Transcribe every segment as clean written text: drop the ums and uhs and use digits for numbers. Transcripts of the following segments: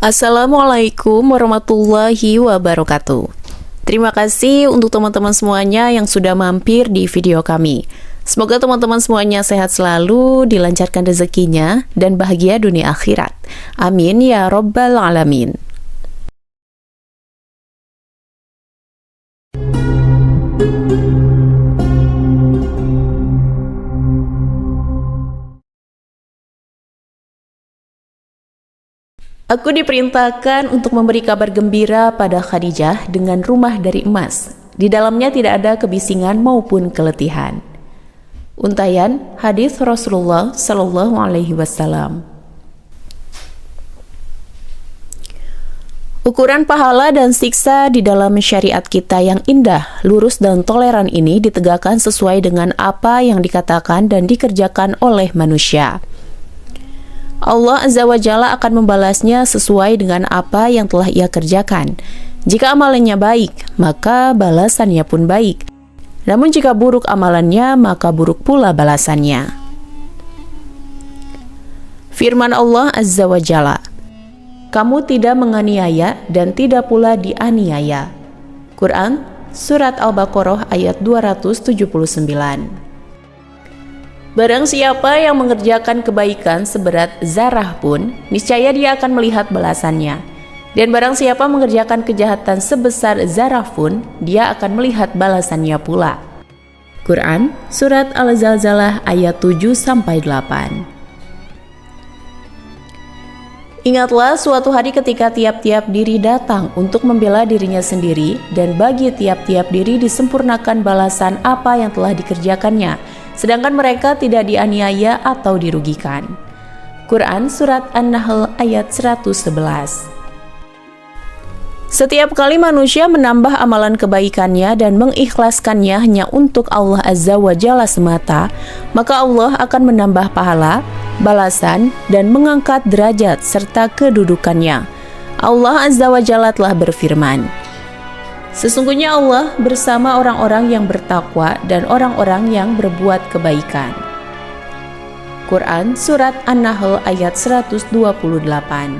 Assalamualaikum warahmatullahi wabarakatuh. Terima kasih untuk teman-teman semuanya yang sudah mampir di video kami. Semoga teman-teman semuanya sehat selalu, dilancarkan rezekinya, dan bahagia dunia akhirat. Amin ya Rabbal Alamin. Aku diperintahkan untuk memberi kabar gembira pada Khadijah dengan rumah dari emas. Di dalamnya tidak ada kebisingan maupun keletihan. Untayan hadis Rasulullah Sallallahu Alaihi Wasallam. Ukuran pahala dan siksa di dalam syariat kita yang indah, lurus dan toleran ini ditegakkan sesuai dengan apa yang dikatakan dan dikerjakan oleh manusia. Allah Azza wa Jalla akan membalasnya sesuai dengan apa yang telah ia kerjakan. Jika amalannya baik, maka balasannya pun baik. Namun jika buruk amalannya, maka buruk pula balasannya. Firman Allah Azza wa Jalla, "Kamu tidak menganiaya dan tidak pula dianiaya." Quran Surat Al-Baqarah ayat 279. Barang siapa yang mengerjakan kebaikan seberat zarah pun, niscaya dia akan melihat balasannya. Dan barang siapa mengerjakan kejahatan sebesar zarah pun, dia akan melihat balasannya pula. Quran Surat Al-Zalzalah ayat 7-8. Ingatlah suatu hari ketika tiap-tiap diri datang untuk membela dirinya sendiri, dan bagi tiap-tiap diri disempurnakan balasan apa yang telah dikerjakannya, sedangkan mereka tidak dianiaya atau dirugikan. Quran Surat An-Nahl ayat 111. Setiap kali manusia menambah amalan kebaikannya dan mengikhlaskannya hanya untuk Allah Azza wa Jalla semata, maka Allah akan menambah pahala, balasan, dan mengangkat derajat serta kedudukannya. Allah Azza wa Jalla telah berfirman, "Sesungguhnya Allah bersama orang-orang yang bertakwa dan orang-orang yang berbuat kebaikan." Quran Surat An-Nahl ayat 128.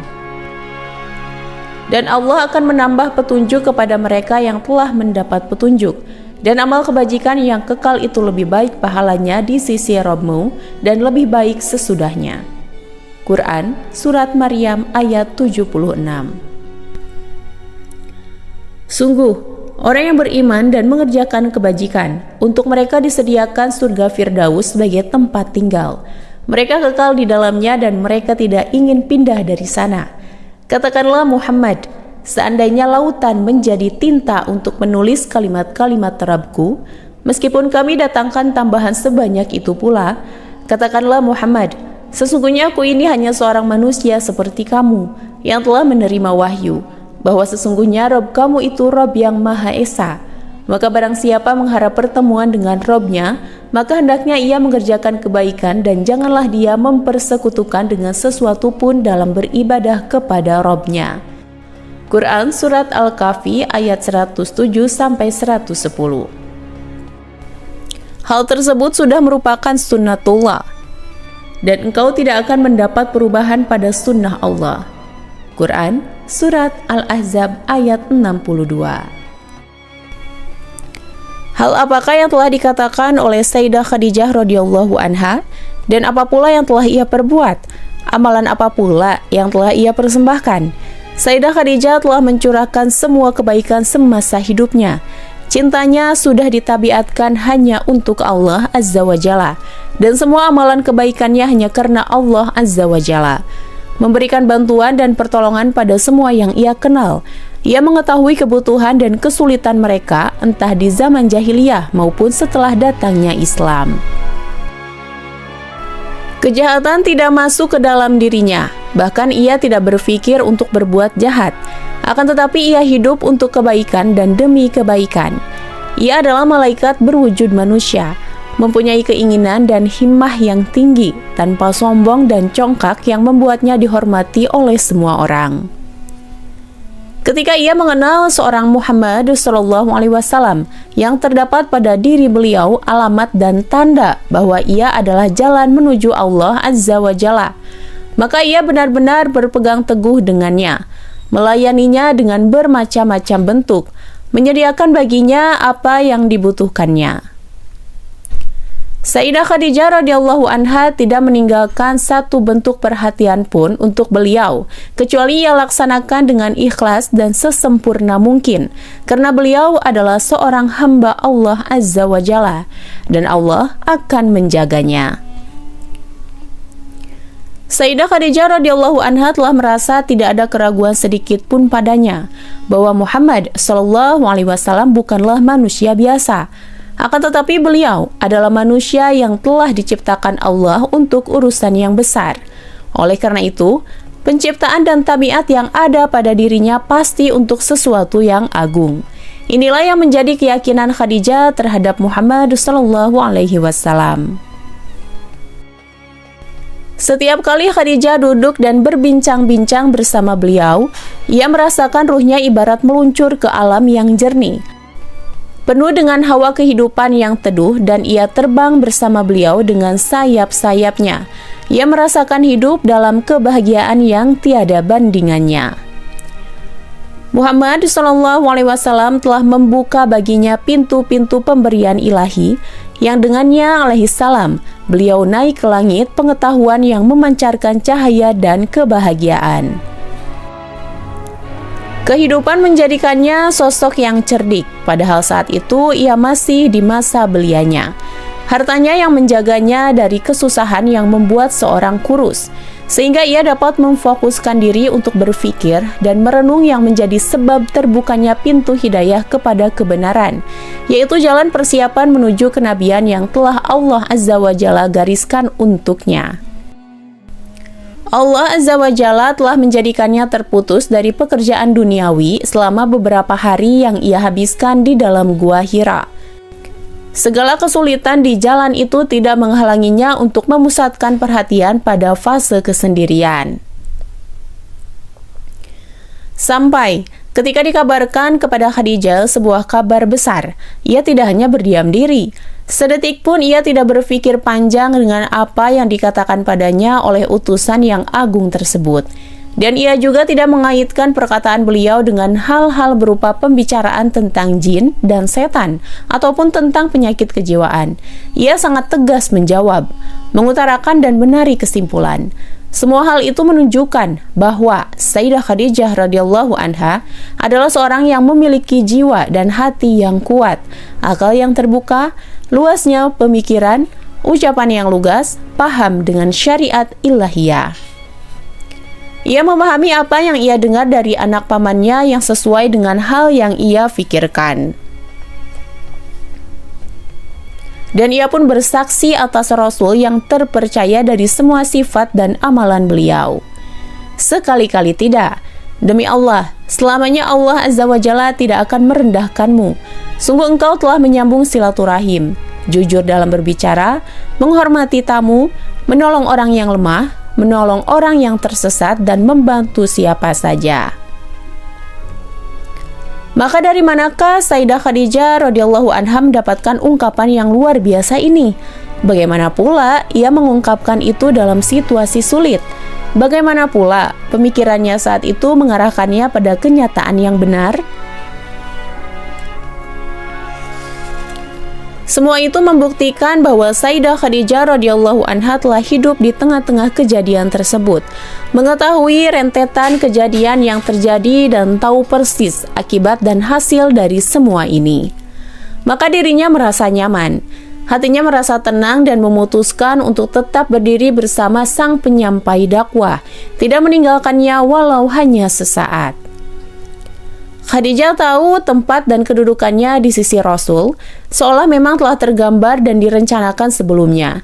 Dan Allah akan menambah petunjuk kepada mereka yang telah mendapat petunjuk, dan amal kebajikan yang kekal itu lebih baik pahalanya di sisi Rabb-Mu dan lebih baik sesudahnya. Quran Surat Maryam ayat 76. Sungguh, orang yang beriman dan mengerjakan kebajikan, untuk mereka disediakan surga Firdaus sebagai tempat tinggal. Mereka kekal di dalamnya dan mereka tidak ingin pindah dari sana. Katakanlah Muhammad, seandainya lautan menjadi tinta untuk menulis kalimat-kalimat Rabb-Ku, meskipun kami datangkan tambahan sebanyak itu pula, katakanlah Muhammad, sesungguhnya aku ini hanya seorang manusia seperti kamu, yang telah menerima wahyu, bahwa sesungguhnya Rabb kamu itu Rabb yang Maha Esa. Maka barang siapa mengharap pertemuan dengan Rabb-Nya, maka hendaknya ia mengerjakan kebaikan dan janganlah dia mempersekutukan dengan sesuatu pun dalam beribadah kepada Rabb-Nya. Quran Surat Al-Kahfi ayat 107-110. Hal tersebut sudah merupakan sunnatullah, dan engkau tidak akan mendapat perubahan pada sunnah Allah. Quran Surat Al-Ahzab ayat 62. Hal apakah yang telah dikatakan oleh Sayyidah Khadijah radhiyallahu anha, dan apa pula yang telah ia perbuat? Amalan apa pula yang telah ia persembahkan? Sayyidah Khadijah telah mencurahkan semua kebaikan semasa hidupnya. Cintanya sudah ditabiatkan hanya untuk Allah Azza wa Jalla, dan semua amalan kebaikannya hanya karena Allah Azza wa Jalla. Memberikan bantuan dan pertolongan pada semua yang ia kenal. Ia mengetahui kebutuhan dan kesulitan mereka, entah di zaman jahiliyah maupun setelah datangnya Islam. Kejahatan tidak masuk ke dalam dirinya, bahkan ia tidak berpikir untuk berbuat jahat. Akan tetapi ia hidup untuk kebaikan dan demi kebaikan. Ia adalah malaikat berwujud manusia, mempunyai keinginan dan himmah yang tinggi, tanpa sombong dan congkak yang membuatnya dihormati oleh semua orang. Ketika ia mengenal seorang Muhammad SAW yang terdapat pada diri beliau alamat dan tanda bahwa ia adalah jalan menuju Allah Azza wa Jalla, Maka ia benar-benar berpegang teguh dengannya, melayaninya dengan bermacam-macam bentuk, menyediakan baginya apa yang dibutuhkannya. Sayyidah Khadijah radhiyallahu anha tidak meninggalkan satu bentuk perhatian pun untuk beliau, kecuali ia laksanakan dengan ikhlas dan sesempurna mungkin, karena beliau adalah seorang hamba Allah Azza wa Jalla, dan Allah akan menjaganya. Sayyidah Khadijah radhiyallahu anha telah merasa tidak ada keraguan sedikit pun padanya, bahwa Muhammad sallallahu alaihi wasallam bukanlah manusia biasa. Akan tetapi beliau adalah manusia yang telah diciptakan Allah untuk urusan yang besar. Oleh karena itu, penciptaan dan tabiat yang ada pada dirinya pasti untuk sesuatu yang agung. Inilah yang menjadi keyakinan Khadijah terhadap Muhammad sallallahu alaihi wasallam. Setiap kali Khadijah duduk dan berbincang-bincang bersama beliau, ia merasakan ruhnya ibarat meluncur ke alam yang jernih, penuh dengan hawa kehidupan yang teduh, dan ia terbang bersama beliau dengan sayap-sayapnya. Ia merasakan hidup dalam kebahagiaan yang tiada bandingannya. Muhammad SAW telah membuka baginya pintu-pintu pemberian ilahi, yang dengannya alaihissalam beliau naik ke langit pengetahuan yang memancarkan cahaya dan kebahagiaan. Kehidupan menjadikannya sosok yang cerdik, padahal saat itu ia masih di masa belianya. Hartanya yang menjaganya dari kesusahan yang membuat seorang kurus, sehingga ia dapat memfokuskan diri untuk berpikir dan merenung yang menjadi sebab terbukanya pintu hidayah kepada kebenaran, yaitu jalan persiapan menuju kenabian yang telah Allah Azza wa Jalla gariskan untuknya. Allah Azza wa Jalla telah menjadikannya terputus dari pekerjaan duniawi selama beberapa hari yang ia habiskan di dalam gua Hira. Segala kesulitan di jalan itu tidak menghalanginya untuk memusatkan perhatian pada fase kesendirian. Sampai ketika dikabarkan kepada Khadijah sebuah kabar besar, ia tidak hanya berdiam diri. Sedetik pun ia tidak berpikir panjang dengan apa yang dikatakan padanya oleh utusan yang agung tersebut. Dan ia juga tidak mengaitkan perkataan beliau dengan hal-hal berupa pembicaraan tentang jin dan setan, ataupun tentang penyakit kejiwaan. Ia sangat tegas menjawab, mengutarakan dan menarik kesimpulan. Semua hal itu menunjukkan bahwa Sayyidah Khadijah radhiyallahu anha adalah seorang yang memiliki jiwa dan hati yang kuat, akal yang terbuka, luasnya pemikiran, ucapan yang lugas, paham dengan syariat ilahiyah. Ia memahami apa yang ia dengar dari anak pamannya yang sesuai dengan hal yang ia fikirkan. Dan ia pun bersaksi atas Rasul yang terpercaya dari semua sifat dan amalan beliau. Sekali-kali tidak. Demi Allah, selamanya Allah Azza wa Jalla tidak akan merendahkanmu. Sungguh engkau telah menyambung silaturahim, jujur dalam berbicara, menghormati tamu, menolong orang yang lemah, menolong orang yang tersesat, dan membantu siapa saja. Maka dari manakah Sayyidah Khadijah radhiyallahu anha mendapatkan ungkapan yang luar biasa ini? Bagaimana pula ia mengungkapkan itu dalam situasi sulit? Bagaimana pula pemikirannya saat itu mengarahkannya pada kenyataan yang benar? Semua itu membuktikan bahwa Sayyidah Khadijah radhiyallahu anha telah hidup di tengah-tengah kejadian tersebut, mengetahui rentetan kejadian yang terjadi dan tahu persis akibat dan hasil dari semua ini. Maka dirinya merasa nyaman, hatinya merasa tenang dan memutuskan untuk tetap berdiri bersama sang penyampai dakwah, tidak meninggalkannya walau hanya sesaat. Khadijah tahu tempat dan kedudukannya di sisi Rasul, seolah memang telah tergambar dan direncanakan sebelumnya.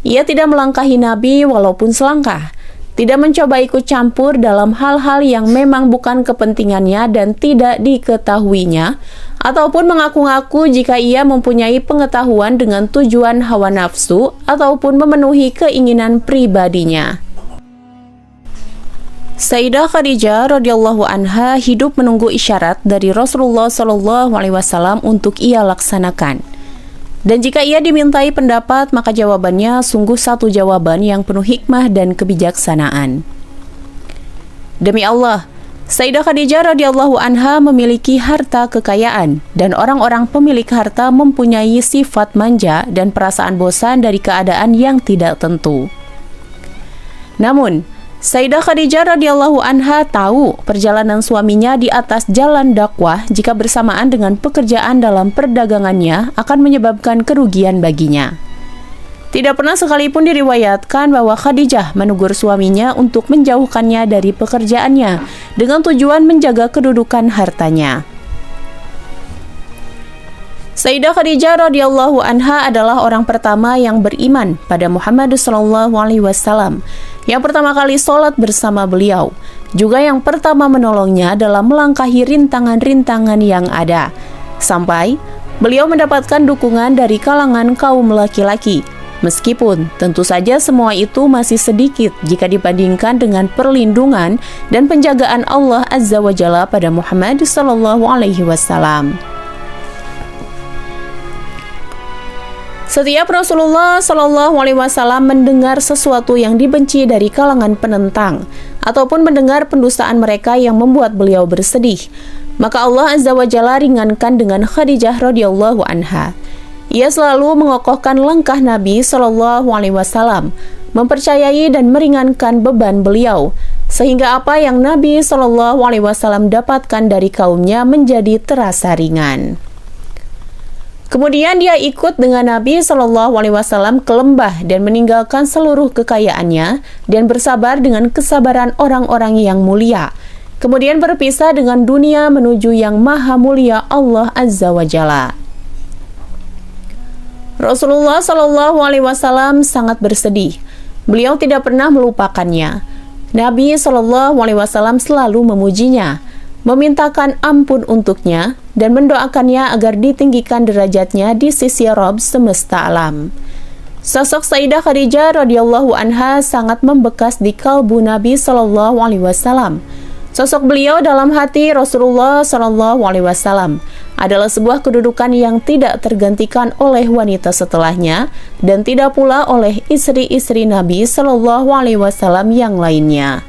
Ia tidak melangkahi Nabi walaupun selangkah, tidak mencoba ikut campur dalam hal-hal yang memang bukan kepentingannya dan tidak diketahuinya, ataupun mengaku-ngaku jika ia mempunyai pengetahuan dengan tujuan hawa nafsu ataupun memenuhi keinginan pribadinya. Sayyidah Khadijah radhiyallahu anha hidup menunggu isyarat dari Rasulullah SAW untuk ia laksanakan. Dan jika ia dimintai pendapat, maka jawabannya sungguh satu jawaban yang penuh hikmah dan kebijaksanaan. Demi Allah, Sayyidah Khadijah radhiyallahu anha memiliki harta kekayaan, dan orang-orang pemilik harta mempunyai sifat manja dan perasaan bosan dari keadaan yang tidak tentu. Namun, Sayyidah Khadijah radhiyallahu anha tahu perjalanan suaminya di atas jalan dakwah jika bersamaan dengan pekerjaan dalam perdagangannya akan menyebabkan kerugian baginya. Tidak pernah sekalipun diriwayatkan bahwa Khadijah menegur suaminya untuk menjauhkannya dari pekerjaannya dengan tujuan menjaga kedudukan hartanya. Sayyidah Khadijah radhiyallahu anha adalah orang pertama yang beriman pada Muhammad SAW, yang pertama kali sholat bersama beliau, juga yang pertama menolongnya dalam melangkahi rintangan-rintangan yang ada, sampai beliau mendapatkan dukungan dari kalangan kaum laki-laki. Meskipun tentu saja semua itu masih sedikit jika dibandingkan dengan perlindungan dan penjagaan Allah Azza wa Jalla pada Muhammad SAW. Setiap Rasulullah SAW mendengar sesuatu yang dibenci dari kalangan penentang ataupun mendengar pendustaan mereka yang membuat beliau bersedih, maka Allah Azza wa Jalla ringankan dengan Khadijah radhiyallahu anha. Ia selalu mengokohkan langkah Nabi SAW, mempercayai dan meringankan beban beliau, sehingga apa yang Nabi SAW dapatkan dari kaumnya menjadi terasa ringan. Kemudian dia ikut dengan Nabi SAW ke lembah dan meninggalkan seluruh kekayaannya dan bersabar dengan kesabaran orang-orang yang mulia. Kemudian berpisah dengan dunia menuju yang maha mulia Allah Azza wa Jalla. Rasulullah SAW sangat bersedih. Beliau tidak pernah melupakannya. Nabi SAW selalu memujinya, memintakan ampun untuknya, dan mendoakannya agar ditinggikan derajatnya di sisi Rabb semesta alam. Sosok Sayyidah Khadijah radhiyallahu anha sangat membekas di kalbu Nabi SAW. Sosok beliau dalam hati Rasulullah SAW adalah sebuah kedudukan yang tidak tergantikan oleh wanita setelahnya dan tidak pula oleh istri-istri Nabi SAW yang lainnya.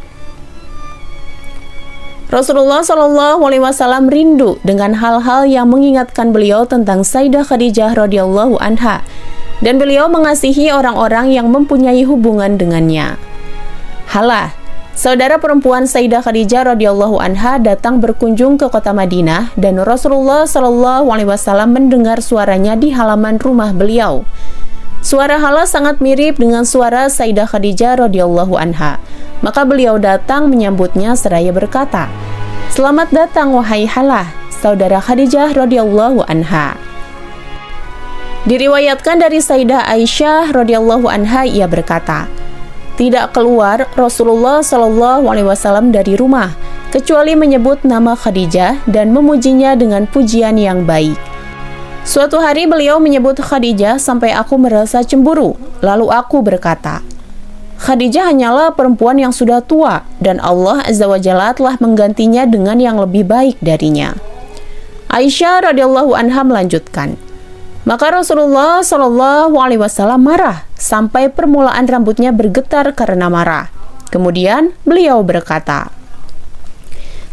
Rasulullah SAW rindu dengan hal-hal yang mengingatkan beliau tentang Sayyidah Khadijah radhiyallahu anha, dan beliau mengasihi orang-orang yang mempunyai hubungan dengannya. Halah, saudara perempuan Sayyidah Khadijah radhiyallahu anha datang berkunjung ke kota Madinah, dan Rasulullah SAW mendengar suaranya di halaman rumah beliau. Suara Halah sangat mirip dengan suara Sayyidah Khadijah radhiyallahu anha. Maka beliau datang menyambutnya seraya berkata, "Selamat datang wahai Halah, saudara Khadijah radhiyallahu anha." Diriwayatkan dari Sayyidah Aisyah radhiyallahu anha, ia berkata, "Tidak keluar Rasulullah SAW dari rumah kecuali menyebut nama Khadijah dan memujinya dengan pujian yang baik. Suatu hari beliau menyebut Khadijah sampai aku merasa cemburu. Lalu aku berkata, Khadijah hanyalah perempuan yang sudah tua dan Allah Azza wa Jalla telah menggantinya dengan yang lebih baik darinya." Aisyah radhiyallahu anha melanjutkan, maka Rasulullah SAW marah sampai permulaan rambutnya bergetar karena marah. Kemudian beliau berkata,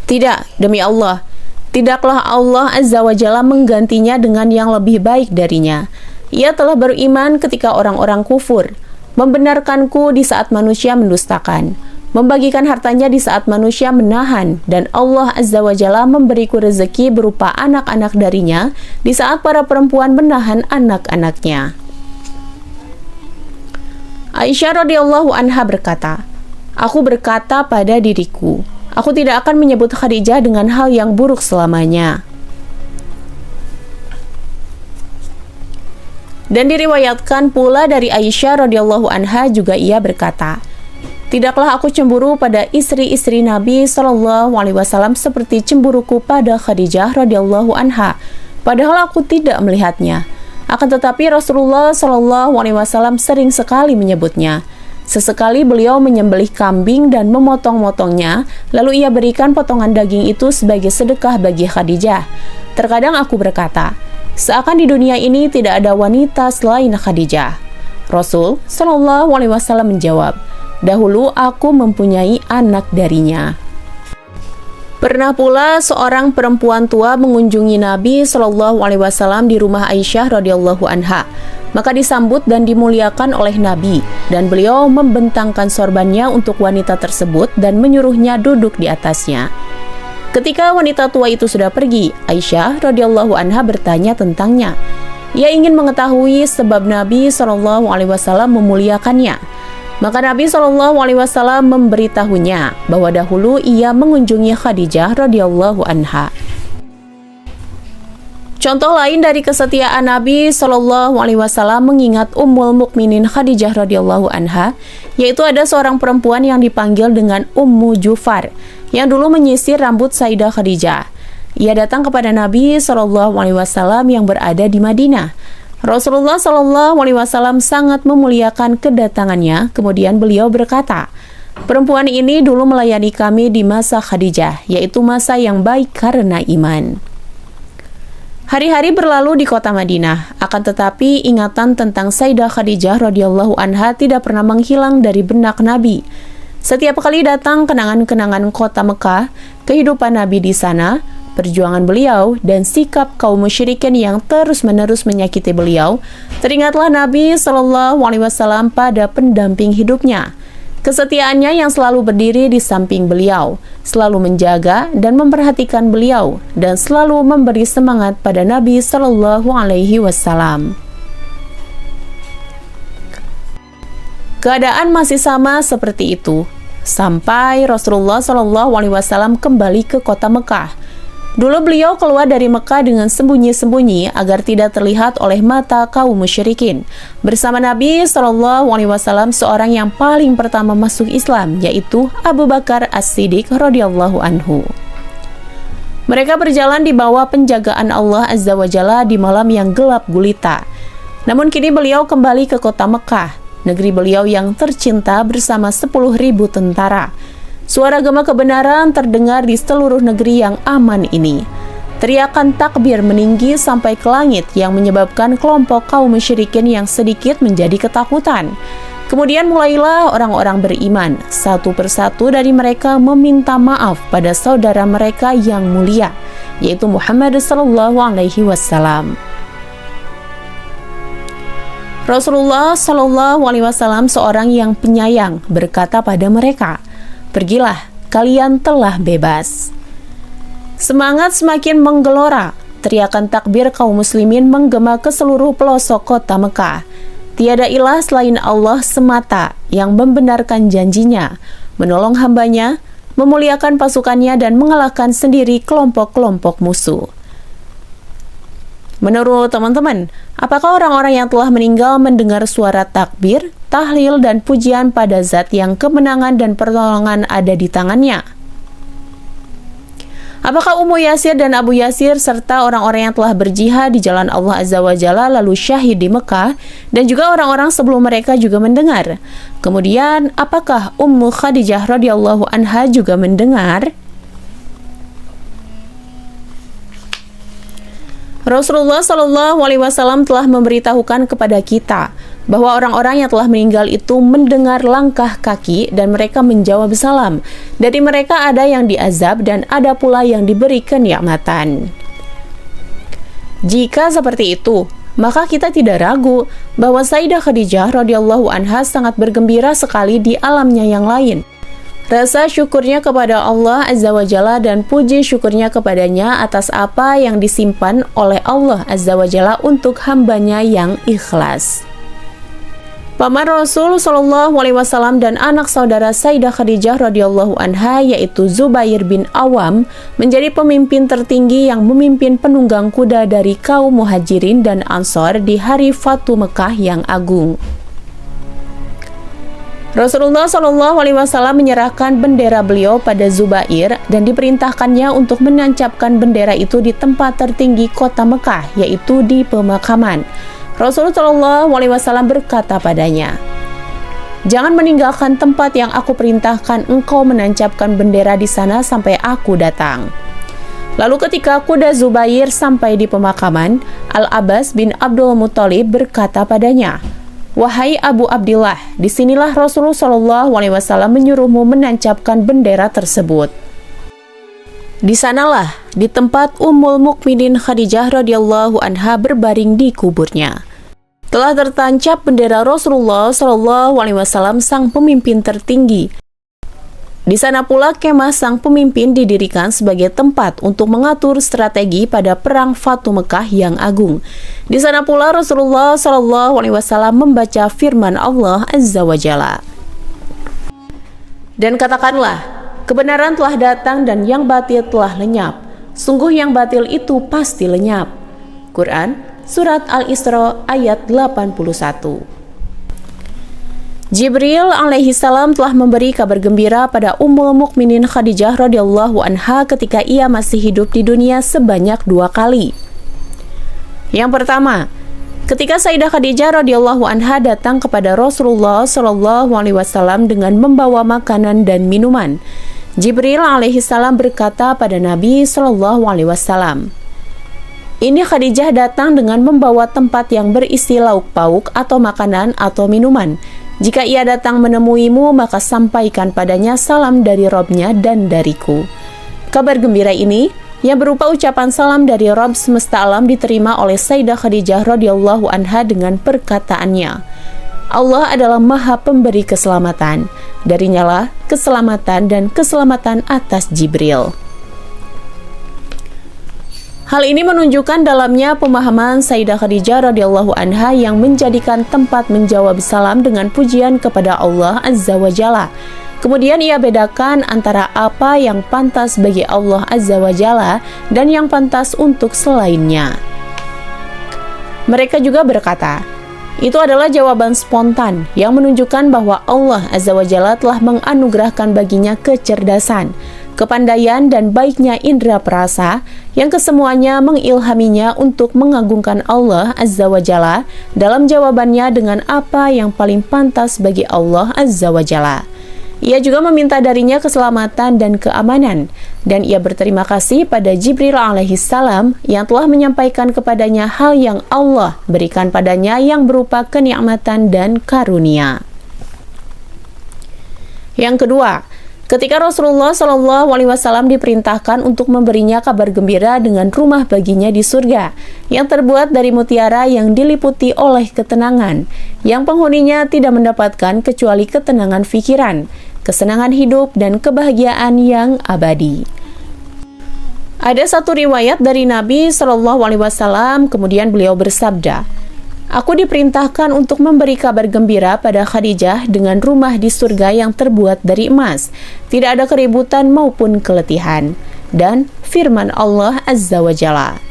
"Tidak, demi Allah, tidaklah Allah Azza wa Jalla menggantinya dengan yang lebih baik darinya. Ia telah beriman ketika orang-orang kufur, membenarkanku di saat manusia mendustakan, membagikan hartanya di saat manusia menahan, dan Allah Azza wa Jalla memberiku rezeki berupa anak-anak darinya di saat para perempuan menahan anak-anaknya." Aisyah radhiyallahu anha berkata, "Aku berkata pada diriku, aku tidak akan menyebut Khadijah dengan hal yang buruk selamanya." Dan diriwayatkan pula dari Aisyah radhiyallahu anha juga ia berkata, "Tidaklah aku cemburu pada istri-istri Nabi SAW seperti cemburuku pada Khadijah radhiyallahu anha, padahal aku tidak melihatnya. Akan tetapi Rasulullah SAW sering sekali menyebutnya. Sesekali beliau menyembelih kambing dan memotong-motongnya, lalu ia berikan potongan daging itu sebagai sedekah bagi Khadijah. Terkadang aku berkata, Seakan di dunia ini tidak ada wanita selain Khadijah. Rasul Shallallahu Alaihi Wasallam menjawab, "Dahulu aku mempunyai anak darinya." Pernah pula seorang perempuan tua mengunjungi Nabi Shallallahu Alaihi Wasallam di rumah Aisyah radhiyallahu anha. Maka disambut dan dimuliakan oleh Nabi, dan beliau membentangkan sorbannya untuk wanita tersebut dan menyuruhnya duduk di atasnya. Ketika wanita tua itu sudah pergi, Aisyah radhiyallahu anha bertanya tentangnya. Ia ingin mengetahui sebab Nabi Shallallahu Alaihi Wasallam memuliakannya. Maka Nabi Shallallahu Alaihi Wasallam memberitahunya bahwa dahulu ia mengunjungi Khadijah radhiyallahu anha. Contoh lain dari kesetiaan Nabi Shallallahu Alaihi Wasallam mengingat Ummul Mukminin Khadijah radhiyallahu anha, yaitu ada seorang perempuan yang dipanggil dengan Ummu Jufar, yang dulu menyisir rambut Sayyidah Khadijah. Ia datang kepada Nabi Shallallahu Alaihi Wasallam yang berada di Madinah. Rasulullah Shallallahu Alaihi Wasallam sangat memuliakan kedatangannya. Kemudian beliau berkata, "Perempuan ini dulu melayani kami di masa Khadijah, yaitu masa yang baik karena iman." Hari-hari berlalu di kota Madinah, akan tetapi ingatan tentang Sayyidah Khadijah radhiyallahu anha tidak pernah menghilang dari benak Nabi. Setiap kali datang kenangan-kenangan kota Mekah, kehidupan Nabi di sana, perjuangan beliau, dan sikap kaum musyrikin yang terus-menerus menyakiti beliau, teringatlah Nabi Shallallahu Alaihi Wasallam pada pendamping hidupnya. Kesetiaannya yang selalu berdiri di samping beliau, selalu menjaga dan memperhatikan beliau, dan selalu memberi semangat pada Nabi Shallallahu Alaihi Wasallam. Keadaan masih sama seperti itu, sampai Rasulullah Shallallahu Alaihi Wasallam kembali ke kota Mekah. Dulu beliau keluar dari Mekah dengan sembunyi-sembunyi agar tidak terlihat oleh mata kaum musyrikin. Bersama Nabi Shallallahu Alaihi Wasallam seorang yang paling pertama masuk Islam, yaitu Abu Bakar As-Siddiq radhiyallahu anhu. Mereka berjalan di bawah penjagaan Allah Azza wa Jalla di malam yang gelap gulita. Namun kini beliau kembali ke kota Mekah, negeri beliau yang tercinta bersama 10.000 tentara. Suara gema kebenaran terdengar di seluruh negeri yang aman ini. Teriakan takbir meninggi sampai ke langit yang menyebabkan kelompok kaum musyrikin yang sedikit menjadi ketakutan. Kemudian mulailah orang-orang beriman, satu persatu dari mereka meminta maaf pada saudara mereka yang mulia, yaitu Muhammad sallallahu alaihi wasallam. Rasulullah sallallahu alaihi wasallam seorang yang penyayang berkata pada mereka, "Pergilah, kalian telah bebas." Semangat semakin menggelora. Teriakan takbir kaum muslimin menggema ke seluruh pelosok kota Mekah. Tiada ilah selain Allah semata yang membenarkan janjinya, menolong hambanya, memuliakan pasukannya, dan mengalahkan sendiri kelompok-kelompok musuh. Menurut teman-teman, apakah orang-orang yang telah meninggal mendengar suara takbir, tahlil, dan pujian pada zat yang kemenangan dan pertolongan ada di tangannya? Apakah Ummu Yasir dan Abu Yasir serta orang-orang yang telah berjihad di jalan Allah Azza wa Jalla lalu syahid di Mekah, dan juga orang-orang sebelum mereka juga mendengar? Kemudian, apakah Ummu Khadijah radhiyallahu anha juga mendengar? Rasulullah Shallallahu Alaihi Wasallam telah memberitahukan kepada kita bahwa orang-orang yang telah meninggal itu mendengar langkah kaki dan mereka menjawab salam. Dari mereka ada yang diazab dan ada pula yang diberi kenikmatan. Jika seperti itu, maka kita tidak ragu bahwa Sayyidah Khadijah radhiyallahu anha sangat bergembira sekali di alamnya yang lain. Rasa syukurnya kepada Allah Azza wa Jalla dan puji syukurnya kepadanya atas apa yang disimpan oleh Allah Azza wa Jalla untuk hambanya yang ikhlas. Paman Rasul Shallallahu Alaihi Wasallam dan anak saudara Sayyidah Khadijah radhiyallahu anha yaitu Zubair bin Awam menjadi pemimpin tertinggi yang memimpin penunggang kuda dari kaum Muhajirin dan Ansor di hari Fatu Mekah yang agung. Rasulullah Shallallahu Alaihi Wasallam menyerahkan bendera beliau pada Zubair dan diperintahkannya untuk menancapkan bendera itu di tempat tertinggi kota Mekah, yaitu di pemakaman. Rasulullah Shallallahu Alaihi Wasallam berkata padanya, "Jangan meninggalkan tempat yang aku perintahkan engkau menancapkan bendera di sana sampai aku datang." Lalu ketika kuda Zubair sampai di pemakaman, Al-Abbas bin Abdul Muthalib berkata padanya, "Wahai Abu Abdillah, disinilah Rasulullah SAW menyuruhmu menancapkan bendera tersebut." Di sanalah, di tempat Ummul Mukminin Khadijah radhiyallahu anha berbaring di kuburnya, telah tertancap bendera Rasulullah SAW sang pemimpin tertinggi. Di sana pula kemah sang pemimpin didirikan sebagai tempat untuk mengatur strategi pada perang Fatu Mekah yang agung. Di sana pula Rasulullah SAW membaca firman Allah Azza wa Jalla. Dan katakanlah, kebenaran telah datang dan yang batil telah lenyap. Sungguh yang batil itu pasti lenyap. Quran Surat Al-Isra ayat 81. Jibril alaihi salam telah memberi kabar gembira pada Ummul Mukminin Khadijah radhiyallahu anha ketika ia masih hidup di dunia sebanyak 2 kali. Yang pertama, ketika Sayyidah Khadijah radhiyallahu anha datang kepada Rasulullah SAW dengan membawa makanan dan minuman, Jibril alaihi salam berkata pada Nabi SAW, "Ini Khadijah datang dengan membawa tempat yang berisi lauk pauk atau makanan atau minuman. Jika ia datang menemuimu, maka sampaikan padanya salam dari Robnya dan dariku." Kabar gembira ini, yang berupa ucapan salam dari Rob semesta alam, diterima oleh Sayyidah Khadijah radhiyallahu anha dengan perkataannya, "Allah adalah Maha Pemberi keselamatan. Darinyalah keselamatan dan keselamatan atas Jibril." Hal ini menunjukkan dalamnya pemahaman Sayyidah Khadijah radhiyallahu anha yang menjadikan tempat menjawab salam dengan pujian kepada Allah Azza wa Jalla. Kemudian ia bedakan antara apa yang pantas bagi Allah Azza wa Jalla dan yang pantas untuk selainnya. Mereka juga berkata, itu adalah jawaban spontan yang menunjukkan bahwa Allah Azza wa Jalla telah menganugerahkan baginya kecerdasan, kepandaian dan baiknya indera perasa yang kesemuanya mengilhaminya untuk mengagungkan Allah Azza wa Jalla dalam jawabannya dengan apa yang paling pantas bagi Allah Azza wa Jalla. Ia juga meminta darinya keselamatan dan keamanan, dan ia berterima kasih pada Jibril alaihi salam yang telah menyampaikan kepadanya hal yang Allah berikan padanya yang berupa kenikmatan dan karunia. Yang kedua, ketika Rasulullah SAW diperintahkan untuk memberinya kabar gembira dengan rumah baginya di surga yang terbuat dari mutiara yang diliputi oleh ketenangan, yang penghuninya tidak mendapatkan kecuali ketenangan pikiran, kesenangan hidup, dan kebahagiaan yang abadi. Ada satu riwayat dari Nabi SAW, kemudian beliau bersabda, "Aku diperintahkan untuk memberi kabar gembira pada Khadijah dengan rumah di surga yang terbuat dari emas, tidak ada keributan maupun keletihan." Dan firman Allah Azza wa Jalla,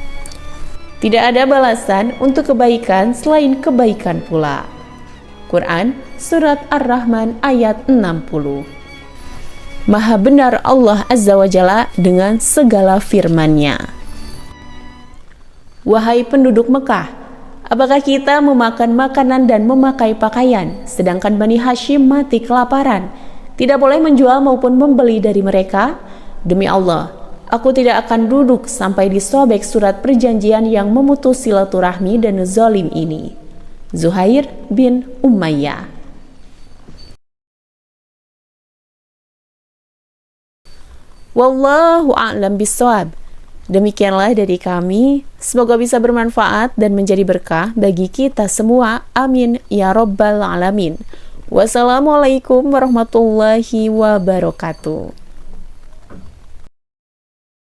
"Tidak ada balasan untuk kebaikan selain kebaikan pula." Quran Surat Ar-Rahman ayat 60. Maha benar Allah Azza wa Jalla dengan segala firman-Nya. Wahai penduduk Mekah, apakah kita memakan makanan dan memakai pakaian, sedangkan Bani Hashim mati kelaparan? Tidak boleh menjual maupun membeli dari mereka? Demi Allah, aku tidak akan duduk sampai disobek surat perjanjian yang memutus silaturahmi dan zalim ini. Zuhair bin Umayyah. Wallahu a'lam bishawab. Demikianlah dari kami, semoga bisa bermanfaat dan menjadi berkah bagi kita semua. Amin ya rabbal alamin. Wassalamualaikum warahmatullahi wabarakatuh.